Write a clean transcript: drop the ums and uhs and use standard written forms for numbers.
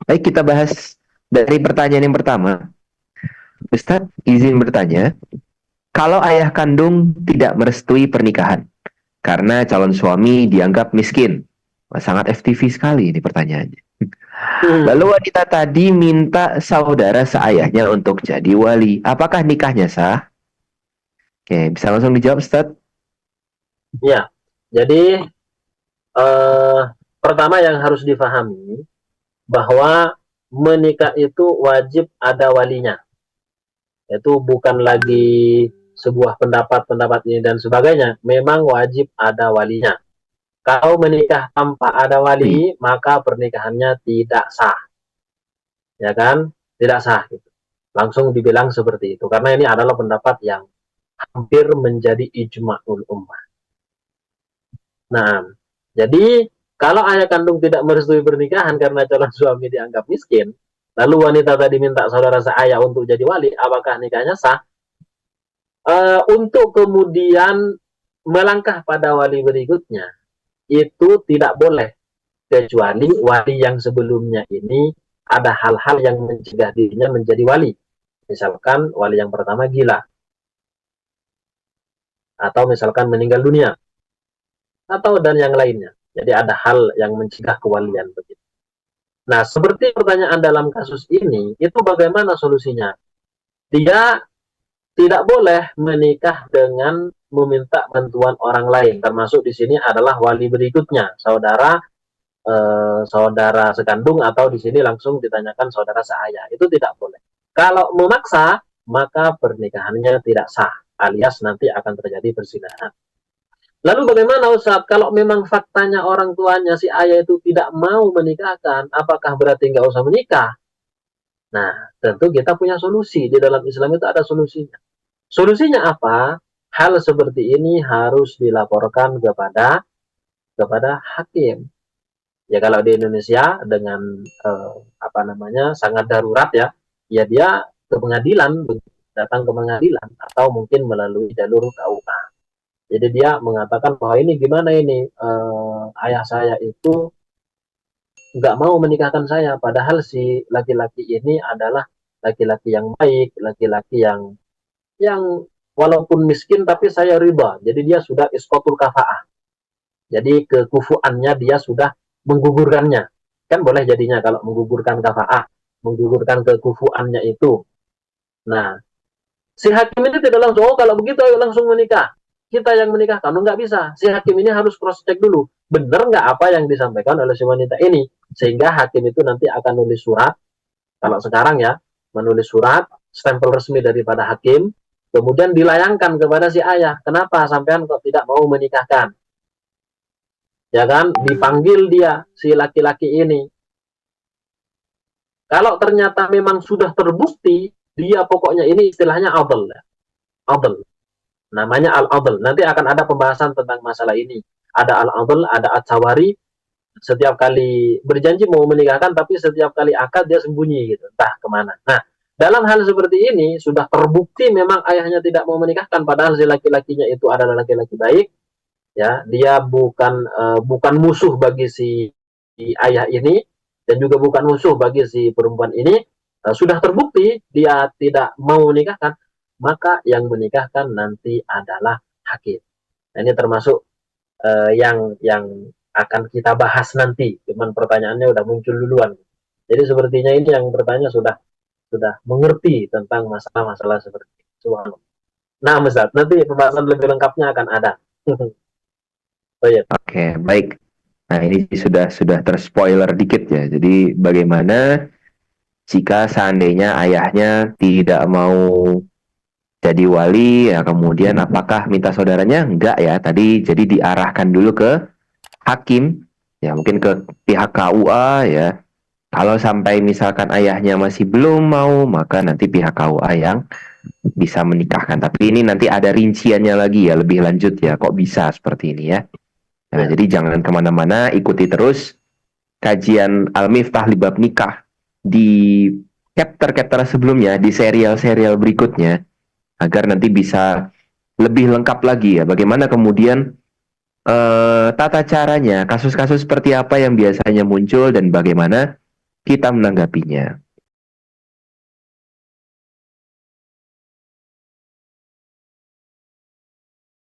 Baik, kita bahas dari pertanyaan yang pertama. Ustadz, izin bertanya, kalau ayah kandung tidak merestui pernikahan karena calon suami dianggap miskin. Wah, sangat FTV sekali ini pertanyaannya. Lalu Hmm. wanita tadi minta saudara seayahnya untuk jadi wali. Apakah nikahnya sah? Oke, bisa langsung dijawab, Ustadz? Ya, jadi eh, pertama yang harus difahami bahwa menikah itu wajib ada walinya. Itu bukan lagi sebuah pendapat-pendapat ini dan sebagainya. Memang wajib ada walinya. Kalau menikah tanpa ada Wali. wali, maka pernikahannya tidak sah, ya kan? Tidak sah. Gitu. Langsung dibilang seperti itu. Karena ini adalah pendapat yang hampir menjadi ijma'ul ummah. Nah, jadi kalau ayah kandung tidak merestui pernikahan karena calon suami dianggap miskin, lalu wanita tadi minta saudara seayah untuk jadi wali, apakah nikahnya sah? Untuk kemudian melangkah pada wali berikutnya, itu tidak boleh kecuali wali yang sebelumnya ini ada hal-hal yang mencegah dirinya menjadi wali. Misalkan wali yang pertama gila, atau misalkan meninggal dunia, atau dan yang lainnya. Jadi ada hal yang mencegah kewalian begitu. Nah, seperti pertanyaan dalam kasus ini, itu bagaimana solusinya? Dia tidak boleh menikah dengan meminta bantuan orang lain, termasuk di sini adalah wali berikutnya, saudara saudara sekandung atau di sini langsung ditanyakan saudara seayah. Itu tidak boleh. Kalau memaksa, maka pernikahannya tidak sah, alias nanti akan terjadi perzinahan. Lalu bagaimana Ustaz? Kalau memang faktanya orang tuanya si ayah itu tidak mau menikahkan, apakah berarti nggak usah menikah? Nah, tentu kita punya solusi. Di dalam Islam itu ada solusinya. Solusinya apa? Hal seperti ini harus dilaporkan kepada hakim. Ya kalau di Indonesia dengan apa namanya sangat darurat ya, ya dia ke pengadilan, datang ke pengadilan atau mungkin melalui jalur KUA. Jadi dia mengatakan bahwa ini gimana ini ayah saya itu nggak mau menikahkan saya, padahal si laki-laki ini adalah laki-laki yang baik, laki-laki yang walaupun miskin tapi saya riba. Jadi dia sudah iskotul kafaah. Jadi kekufuannya dia sudah menggugurkannya. Kan boleh jadinya kalau menggugurkan kafaah, menggugurkan kekufuannya itu. Nah, si hakim ini tidak langsung, oh kalau begitu ayo langsung menikah. Kita yang menikahkan, oh, nggak bisa. Si hakim ini harus cross check dulu. Benar nggak apa yang disampaikan oleh si wanita ini? Sehingga hakim itu nanti akan nulis surat, kalau sekarang ya, menulis surat, stempel resmi daripada hakim, kemudian dilayangkan kepada si ayah. Kenapa sampean kok tidak mau menikahkan? Ya kan, dipanggil dia, si laki-laki ini. Kalau ternyata memang sudah terbukti, dia pokoknya ini istilahnya adl. Adl. Namanya al-adl. Nanti akan ada pembahasan tentang masalah ini. Ada al-adl, ada at-tawari. Setiap kali berjanji mau menikahkan, tapi setiap kali akad dia sembunyi gitu. Entah kemana. Nah, dalam hal seperti ini, sudah terbukti memang ayahnya tidak mau menikahkan, padahal si laki-lakinya itu adalah laki-laki baik, ya dia bukan musuh bagi si ayah ini dan juga bukan musuh bagi si perempuan ini, sudah terbukti dia tidak mau menikahkan, maka yang menikahkan nanti adalah hakim. Nah, ini termasuk yang akan kita bahas nanti, cuman pertanyaannya udah muncul duluan. Jadi sepertinya ini yang bertanya sudah mengerti tentang masalah-masalah seperti itu. Nah, Ustaz, nanti pembahasan lebih lengkapnya akan ada. Oh iya. Oke, baik. Nah, ini sudah terspoiler dikit ya. Jadi bagaimana jika seandainya ayahnya tidak mau jadi wali, ya kemudian apakah minta saudaranya? Enggak ya. Tadi jadi diarahkan dulu ke hakim, ya mungkin ke pihak KUA ya. Kalau sampai misalkan ayahnya masih belum mau, maka nanti pihak KUA yang bisa menikahkan. Tapi ini nanti ada rinciannya lagi ya, lebih lanjut ya. Kok bisa seperti ini ya? Nah, Ya. jadi jangan kemana-mana, ikuti terus kajian Al-Miftah Libab Nikah di chapter-chapter sebelumnya, di serial-serial berikutnya, agar nanti bisa lebih lengkap lagi ya. Bagaimana kemudian tata caranya, kasus-kasus seperti apa yang biasanya muncul, dan bagaimana kita menanggapinya.